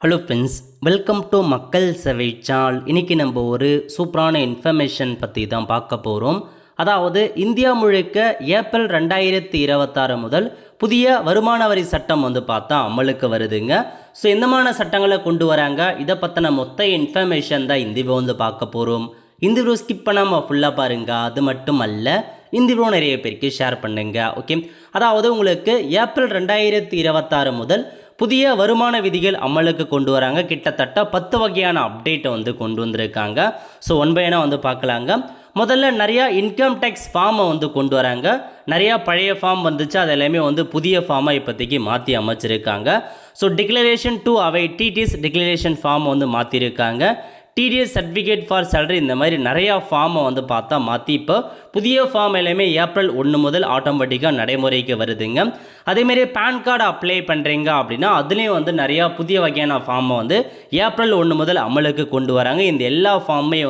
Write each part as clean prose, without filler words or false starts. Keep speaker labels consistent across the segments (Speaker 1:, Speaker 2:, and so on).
Speaker 1: Hello friends, welcome to மக்கள் சேவை channel. இன்றைக்கி நம்ம ஒரு சூப்பரான இன்ஃபர்மேஷன் பற்றி தான் பார்க்க போகிறோம். அதாவது இந்தியா முழுக்க ஏப்ரல் 2026 முதல் புதிய வருமான வரி சட்டம் பார்த்தா அமலுக்கு வருதுங்க. ஸோ எந்தமான சட்டங்களை கொண்டு வராங்க, இதை பற்றின மொத்த இன்ஃபர்மேஷன் தான் இந்த வீடியோ பார்க்க போகிறோம். இந்த வீடியோ ஸ்கிப் பண்ணாமல் ஃபுல்லாக பாருங்கள். அது மட்டும் அல்ல, இந்த வீடியோ நிறைய பேருக்கு ஷேர் பண்ணுங்க. ஓகே, அதாவது உங்களுக்கு ஏப்ரல் 2026 முதல் புதிய வருமான விதிகள் அமலுக்கு கொண்டு வராங்க. கிட்டத்தட்ட 10 வகையான அப்டேட்டை கொண்டு வந்திருக்காங்க. ஸோ ஒன் பை ஒன்னாக பார்க்கலாங்க. முதல்ல நிறையா இன்கம் டேக்ஸ் ஃபார்மை கொண்டு வராங்க. நிறையா பழைய ஃபார்ம் வந்துச்சு, அது எல்லாமே புதிய ஃபார்மை இப்போதைக்கு மாற்றி அமைச்சிருக்காங்க. ஸோ டிக்ளரேஷன் டு அவை டிடிஎஸ் டிக்ளரேஷன் ஃபார்மை மாற்றிருக்காங்க. டிடிஎஸ் சர்டிஃபிகேட் ஃபார் சேலரி, இந்த மாதிரி நிறையா ஃபார்மை பார்த்தா மாற்றி இப்போ புதிய ஃபார்ம் எல்லாமே ஏப்ரல் 1 முதல் ஆட்டோமேட்டிக்காக நடைமுறைக்கு வருதுங்க. அதேமாரி பேன் கார்டு அப்ளை பண்ணுறீங்க அப்படின்னா அதுலேயும் நிறையா புதிய வகையான ஃபார்மை ஏப்ரல் 1 முதல் அமலுக்கு கொண்டு வராங்க. இந்த எல்லா ஃபார்மே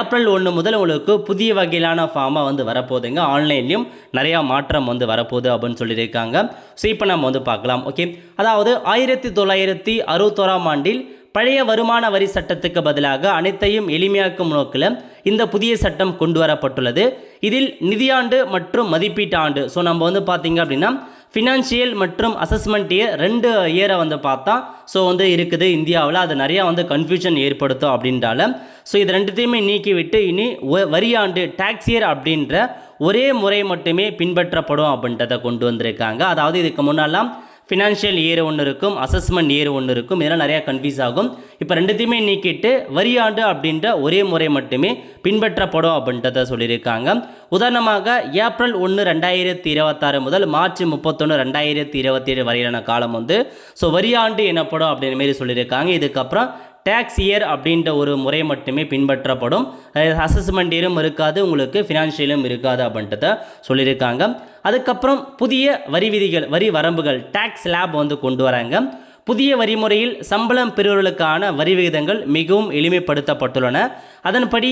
Speaker 1: ஏப்ரல் 1 முதல் உங்களுக்கு புதிய வகையிலான ஃபார்மாக வரப்போகுதுங்க. ஆன்லைன்லேயும் நிறையா மாற்றம் வரப்போகுது அப்படின்னு சொல்லியிருக்காங்க. ஸோ இப்போ நம்ம பார்க்கலாம். ஓகே, அதாவது 1961ஆம் ஆண்டில் பழைய வருமான வரி சட்டத்துக்கு பதிலாக அனைத்தையும் எளிமையாக்கும் நோக்கில் இந்த புதிய சட்டம் கொண்டு வரப்பட்டுள்ளது. இதில் நிதியாண்டு மற்றும் மதிப்பீட்டு ஆண்டு, ஸோ நம்ம பார்த்தீங்க அப்படின்னா ஃபினான்ஷியல் மற்றும் அசஸ்மெண்ட் இயர் 2 இயரை பார்த்தா ஸோ இருக்குது இந்தியாவில். அது நிறையா கன்ஃபியூஷன் ஏற்படுத்தும் அப்படின்றால ஸோ இது ரெண்டுத்தையுமே நீக்கிவிட்டு இனி வரியாண்டு டேக்ஸ் இயர் அப்படின்ற ஒரே முறை மட்டுமே பின்பற்றப்படும் அப்படின்றத கொண்டு வந்திருக்காங்க. அதாவது இதுக்கு முன்னெல்லாம் ஃபினான்ஷியல் இயர் ஒன்று இருக்கும், அசஸ்மெண்ட் இயர் ஒன்று இருக்கும், இதெல்லாம் நிறையா கன்ஃபியூஸ் ஆகும். இப்போ ரெண்டுத்தையுமே நீக்கிட்டு வரியாண்டு அப்படின்ற ஒரே முறை மட்டுமே பின்பற்றப்படும் அப்படின்றத சொல்லியிருக்காங்க. உதாரணமாக ஏப்ரல் 1, 2026 முதல் மார்ச் 31, 2027 வரையிலான காலம் ஸோ வரியாண்டு எனப்படும் அப்படின்ற மாரி சொல்லியிருக்காங்க. இதுக்கப்புறம் டேக்ஸ் இயர் அப்படின்ற ஒரு முறை மட்டுமே பின்பற்றப்படும். அசஸ்மெண்ட் இயரும் இருக்காது, உங்களுக்கு ஃபினான்ஷியலும் இருக்காது அப்படின்றத சொல்லியிருக்காங்க. அதுக்கப்புறம் புதிய வரி விதிகள், வரி வரம்புகள், டேக்ஸ் லேப் கொண்டு வராங்க. புதிய வரிமுறையில் சம்பளம் பெறுவர்களுக்கான வரி விகிதங்கள் மிகவும் எளிமைப்படுத்தப்பட்டுள்ளன. அதன்படி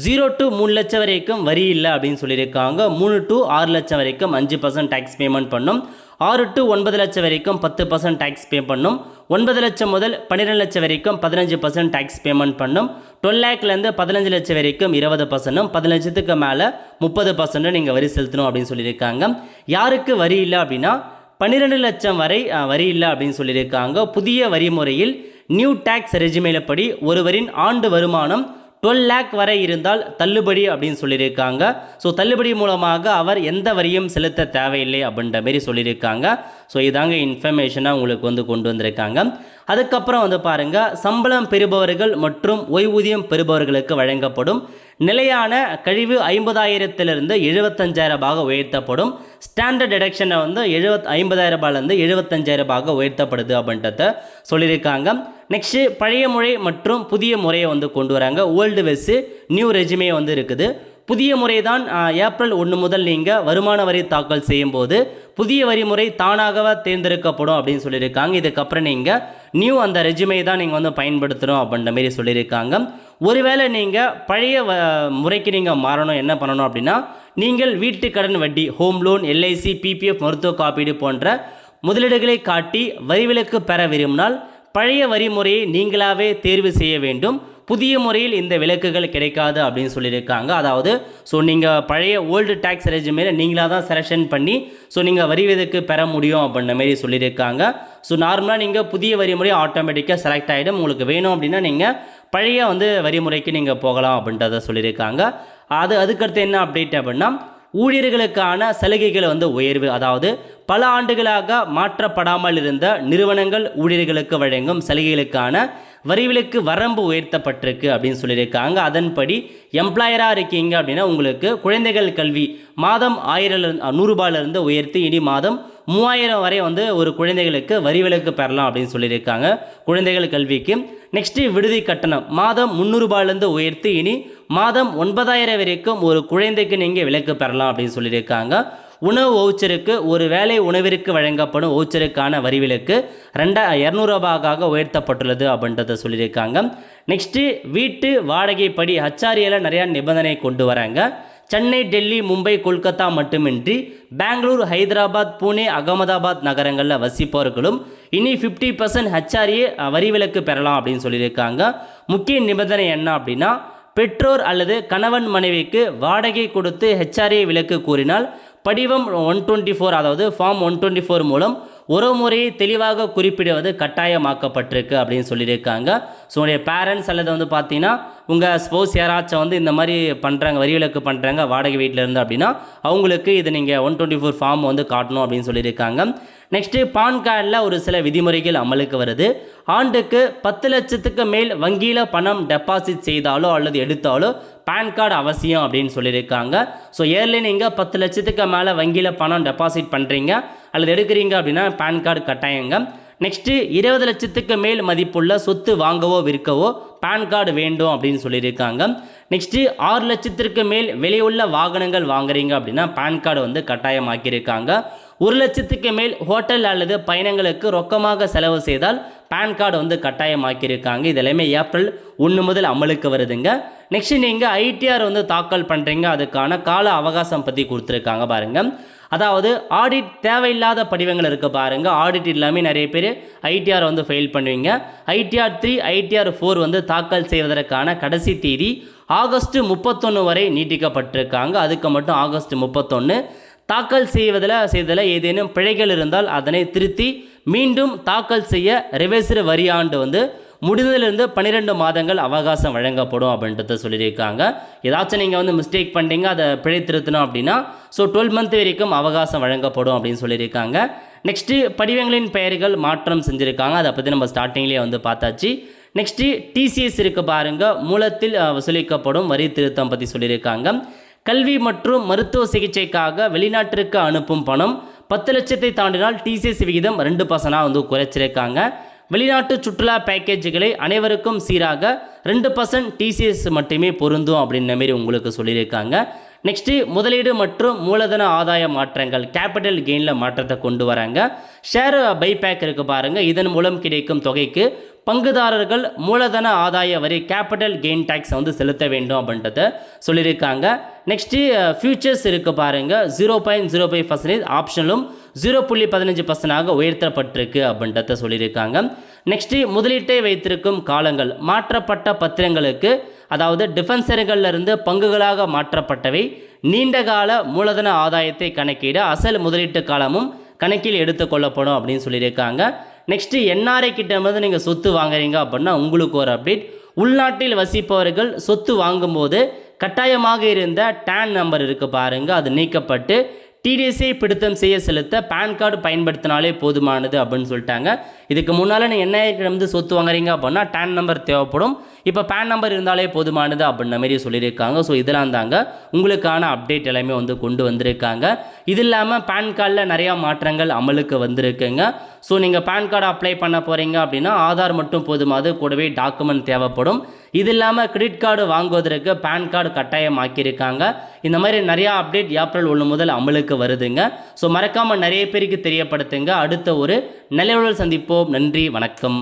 Speaker 1: 0 to 3 லட்சம் வரைக்கும் வரி இல்லை அப்படின்னு சொல்லியிருக்காங்க. 3 to 6 லட்சம் வரைக்கும் 5% டேக்ஸ் பேமெண்ட் பண்ணும். 6 to 9 லட்சம் வரைக்கும் 10% டேக்ஸ் பே பண்ணும். 9 லட்சம் முதல் 12 லட்சம் வரைக்கும் 15% டேக்ஸ் பேமெண்ட் பண்ணும். 12 லேக்லேருந்து 15 லட்சம் வரைக்கும் 20%, 10 லட்சத்துக்கு மேலே 30% நீங்கள் வரி செலுத்தணும் அப்படின்னு சொல்லியிருக்காங்க. யாருக்கு வரி இல்லை அப்படின்னா 12 லட்சம் வரை வரி இல்லை அப்படின்னு சொல்லியிருக்காங்க. புதிய வரி முறையில் நியூ டேக்ஸ் ரெஜிமேல படி ஒருவரின் ஆண்டு வருமானம் 12 லேக் வரை இருந்தால் தள்ளுபடி அப்படின்னு சொல்லியிருக்காங்க. ஸோ தள்ளுபடி மூலமாக அவர் எந்த வரியும் செலுத்த தேவையில்லை அப்படின்ற மாரி சொல்லியிருக்காங்க. ஸோ இதாங்க இன்ஃபர்மேஷனாக உங்களுக்கு கொண்டு வந்திருக்காங்க. அதுக்கப்புறம் பாருங்கள், சம்பளம் பெறுபவர்கள் மற்றும் ஓய்வூதியம் பெறுபவர்களுக்கு வழங்கப்படும் நிலையான கழிவு 50,000 75,000 உயர்த்தப்படும். ஸ்டாண்டர்ட் டிடக்ஷனை 50,000 75,000 உயர்த்தப்படுது அப்படின்றத சொல்லியிருக்காங்க. நெக்ஸ்ட்டு பழைய முறை மற்றும் புதிய முறையை கொண்டு வராங்க. ஓல்டு வெஸ் நியூ ரெஜிமே இருக்குது. புதிய முறை தான் ஏப்ரல் 1 முதல் நீங்கள் வருமான வரி தாக்கல் செய்யும் போது புதிய வரிமுறை தானாகவே தேர்ந்தெடுக்கப்படும் அப்படின்னு சொல்லியிருக்காங்க. இதுக்கப்புறம் நீங்கள் நியூ அந்த ரெஜிமே தான் நீங்கள் பயன்படுத்தணும் அப்படின்ற மாரி சொல்லியிருக்காங்க. ஒருவேளை நீங்கள் பழைய முறைக்கு நீங்கள் மாறணும், என்ன பண்ணணும் அப்படின்னா நீங்கள் வீட்டு கடன் வட்டி, ஹோம் லோன், எல்ஐசி, பிபிஎஃப், மருத்துவ காப்பீடு போன்ற முதலீடுகளை காட்டி வரி விலக்கு பெற விரும்பினால் பழைய வரி முறையை நீங்களாகவே தேர்வு செய்ய வேண்டும். புதிய முறையில் இந்த விலக்குகள் கிடைக்காது அப்படின்னு சொல்லியிருக்காங்க. அதாவது ஸோ நீங்கள் பழைய ஓல்டு டேக்ஸ் ரெஜிமேல நீங்களாக தான் செலெக்ஷன் பண்ணி ஸோ நீங்கள் வரி விலக்கு பெற முடியும் அப்படின்ற மாரி சொல்லியிருக்காங்க. ஸோ நார்மலாக நீங்கள் புதிய வரிமுறை ஆட்டோமேட்டிக்காக செலக்ட் ஆகிடும். உங்களுக்கு வேணும் அப்படின்னா நீங்கள் பழைய வரிமுறைக்கு நீங்கள் போகலாம் அப்படின்றத சொல்லியிருக்காங்க. அதுக்கடுத்து என்ன அப்டேட் அப்படின்னா ஊழியர்களுக்கான சலுகைகள் உயர்வு. அதாவது பல ஆண்டுகளாக மாற்றப்படாமல் இருந்த நிறுவனங்கள் ஊழியர்களுக்கு வழங்கும் சலுகைகளுக்கான வரிவிலக்கு வரம்பு உயர்த்தப்பட்டிருக்கு அப்படின்னு சொல்லியிருக்காங்க. அதன்படி எம்ப்ளாயராக இருக்கீங்க அப்படின்னா உங்களுக்கு குழந்தைகள் கல்வி மாதம் 100 ரூபாயிலிருந்து உயர்த்தி இனி மாதம் 3000 வரை ஒரு குழந்தைகளுக்கு வரிவிலக்கு பெறலாம் அப்படின்னு சொல்லியிருக்காங்க குழந்தைகள் கல்விக்கு. நெக்ஸ்ட்டு விடுதி கட்டணம் மாதம் 300 ரூபாயிலிருந்து உயர்த்தி இனி மாதம் 9,000 வரைக்கும் ஒரு குழந்தைக்கு நீங்கள் விலக்கு பெறலாம் அப்படின்னு சொல்லியிருக்காங்க. உணவு வவுச்சருக்கு, ஒரு வேளை உணவிற்கு வழங்கப்படும் வவுச்சருக்கான வரிவிலக்கு 200 ரூபாயாக உயர்த்தப்பட்டுள்ளது அப்படின்றத சொல்லியிருக்காங்க. நெக்ஸ்ட்டு வீட்டு வாடகைப்படி HRAல நிறையா நிபந்தனை கொண்டு வராங்க. சென்னை, டெல்லி, மும்பை, கொல்கத்தா மட்டுமின்றி பெங்களூர், ஹைதராபாத், புனே, அகமதாபாத் நகரங்களில் வசிப்பவர்களும் இனி 50% ஹெச்ஆர்ஏ வரி விலக்கு பெறலாம் அப்படின்னு சொல்லியிருக்காங்க. முக்கிய நிபந்தனை என்ன அப்படின்னா, பெற்றோர் அல்லது கணவன் மனைவிக்கு வாடகை கொடுத்து ஹெச்ஆர்ஏ விலக்கு கூறினால் படிவம் 124 அதாவது ஃபார்ம் 124 மூலம் உறவுமுறையை தெளிவாக குறிப்பிடுவது கட்டாயமாக்கப்பட்டிருக்கு அப்படின்னு சொல்லியிருக்காங்க. ஸோ உங்களுடைய பேரண்ட்ஸ் அல்லது வந்து பார்த்தீங்கன்னா உங்கள் ஸ்போஸ் யாராச்சும் வந்து இந்த மாதிரி பண்ணுறாங்க, வரி விலக்கு பண்ணுறாங்க வாடகை வீட்டில் இருந்து அப்படின்னா அவங்களுக்கு இது நீங்கள் 124 ஃபார்ம் வந்து காட்டணும் அப்படின்னு சொல்லியிருக்காங்க. நெக்ஸ்ட்டு பான் கார்டில் ஒரு சில விதிமுறைகள் அமலுக்கு வருது. ஆண்டுக்கு 10 லட்சத்துக்கு மேல் வங்கியில் பணம் டெபாசிட் செய்தாலோ அல்லது எடுத்தாலோ பேன் கார்டு அவசியம் அப்படின்னு சொல்லியிருக்காங்க. ஸோ இயர்லி நீங்கள் 10 லட்சத்துக்கு மேலே வங்கியில் பணம் டெபாசிட் பண்ணுறீங்க அல்லது எடுக்கிறீங்க அப்படின்னா பேன் கார்டு கட்டாயங்க. நெக்ஸ்ட்டு 20 லட்சத்துக்கு மேல் மதிப்புள்ள சொத்து வாங்கவோ விற்கவோ பேன் கார்டு வேண்டும் அப்படின்னு சொல்லியிருக்காங்க. நெக்ஸ்ட்டு 6 லட்சத்திற்கு மேல் வெளியுள்ள வாகனங்கள் வாங்குறீங்க அப்படின்னா பேன் கார்டு வந்து கட்டாயமாக்கியிருக்காங்க. 1 லட்சத்துக்கு மேல் ஹோட்டல் அல்லது பயணங்களுக்கு ரொக்கமாக செலவு செய்தால் பேன் கார்டு வந்து கட்டாயமாக்கியிருக்காங்க. இது எல்லாமே ஏப்ரல் 1 முதல் அமலுக்கு வருதுங்க. நெக்ஸ்ட் நீங்கள் ஐடிஆர் வந்து தாக்கல் பண்ணுறீங்க, அதுக்கான கால அவகாசம் பற்றி கொடுத்துருக்காங்க பாருங்கள். அதாவது ஆடிட் தேவையில்லாத படிவங்கள் இருக்குது பாருங்கள். ஆடிட் இல்லாமல் நிறைய பேர் ஐடிஆர் வந்து ஃபெயில் பண்ணுவீங்க. ஐடிஆர் 3 ஐடிஆர் 4 வந்து தாக்கல் செய்வதற்கான கடைசி தேதி ஆகஸ்ட் 31 வரை நீட்டிக்கப்பட்டிருக்காங்க. அதுக்கு மட்டும் ஆகஸ்ட் 31. தாக்கல் செய்ததில் ஏதேனும் பிழைகள் இருந்தால் அதனை திருத்தி மீண்டும் தாக்கல் செய்ய ரிவைஸ்டு வரி ஆண்டு வந்து முடிந்ததிலிருந்து 12 மாதங்கள் அவகாசம் வழங்கப்படும் அப்படின்றத சொல்லியிருக்காங்க. ஏதாச்சும் நீங்கள் வந்து மிஸ்டேக் பண்ணிட்டீங்க, அதை பிழை திருத்தணும் அப்படின்னா 12 மந்த் வரைக்கும் அவகாசம் வழங்கப்படும் அப்படின்னு சொல்லியிருக்காங்க. நெக்ஸ்ட்டு படிவங்களின் பெயர்கள் மாற்றம் செஞ்சுருக்காங்க. அதை பற்றி நம்ம ஸ்டார்டிங்லேயே வந்து பார்த்தாச்சு. நெக்ஸ்ட்டு டிசிஎஸ் இருக்குது பாருங்கள், மூலத்தில் வசூலிக்கப்படும் வரி திருத்தம் பற்றி சொல்லியிருக்காங்க. கல்வி மற்றும் மருத்துவ சிகிச்சைக்காக வெளிநாட்டிற்கு அனுப்பும் பணம் 10 லட்சத்தை தாண்டினால் டிசிஎஸ் விகிதம் 2% வந்து குறைச்சிருக்காங்க. வெளிநாட்டு சுற்றுலா பேக்கேஜுகளை அனைவருக்கும் சீராக 2% டிசிஎஸ் மட்டுமே பொருந்தும் அப்படின்ற மாரி உங்களுக்கு சொல்லியிருக்காங்க. நெக்ஸ்ட்டு முதலீடு மற்றும் மூலதன ஆதாய மாற்றங்கள் கேபிட்டல் கெயினில் மாற்றத்தை கொண்டு வராங்க. ஷேர் பைபேக் இருக்குது பாருங்கள், இதன் மூலம் கிடைக்கும் தொகைக்கு பங்குதாரர்கள் மூலதன ஆதாய வரி கேபிட்டல் கெயின் டேக்ஸ் வந்து செலுத்த வேண்டும் அப்படின்றத சொல்லியிருக்காங்க. நெக்ஸ்ட்டு ஃபியூச்சர்ஸ் இருக்குது பாருங்கள், 0.05% ஆப்ஷனலும் 0.15% உயர்த்தப்பட்டிருக்கு அப்படின்றத சொல்லியிருக்காங்க. நெக்ஸ்ட்டு முதலீட்டை வைத்திருக்கும் காலங்கள் மாற்றப்பட்ட பத்திரங்களுக்கு, அதாவது டிஃபென்சர்களிலிருந்து பங்குகளாக மாற்றப்பட்டவை நீண்டகால மூலதன ஆதாயத்தை கணக்கிட அசல் முதலீட்டு காலமும் கணக்கில் எடுத்துக்கொள்ளப்படும் அப்படின்னு சொல்லியிருக்காங்க. நெக்ஸ்ட்டு என்ஆர்ஐ கிட்டேருந்து நீங்கள் சொத்து வாங்குறீங்க அப்படின்னா உங்களுக்கு ஒரு அப்டேட். உள்நாட்டில் வசிப்பவர்கள் சொத்து வாங்கும்போது கட்டாயமாக இருந்த டேன் நம்பர் இருக்குது பாருங்கள், அது நீக்கப்பட்டு டிடிஎஸ்ஐ பிடித்தம் செய்ய செலுத்த பேன் கார்டு பயன்படுத்தினாலே போதுமானது அப்படின்னு சொல்லிட்டாங்க. இதுக்கு முன்னால் நீங்கள் என்ஐஏ சொத்து வாங்குறீங்க அப்படின்னா டேன் நம்பர் தேவைப்படும், இப்போ பேன் நம்பர் இருந்தாலே போதுமானது அப்படின்ற மாரி சொல்லியிருக்காங்க. ஸோ இதெல்லாம் தாங்க உங்களுக்கான அப்டேட் எல்லாமே வந்து கொண்டு வந்திருக்காங்க. இது இல்லாமல் பேன் கார்டில் நிறையா மாற்றங்கள் அமலுக்கு வந்திருக்குங்க. ஸோ நீங்கள் பேன் கார்டு அப்ளை பண்ண போகிறீங்க அப்படின்னா ஆதார் மட்டும் போதுமானது, கூடவே டாக்குமெண்ட் தேவைப்படும். இது இல்லாமல் கிரெடிட் கார்டு வாங்குவதற்கு பேன் கார்டு கட்டாயமாக்கியிருக்காங்க. இந்த மாதிரி நிறையா அப்டேட் ஏப்ரல் 1 முதல் அமலுக்கு வருதுங்க. ஸோ மறக்காமல் நிறைய பேருக்கு தெரியப்படுத்துங்க. அடுத்த ஒரு நிலையுடன் சந்திப்போம். நன்றி, வணக்கம்.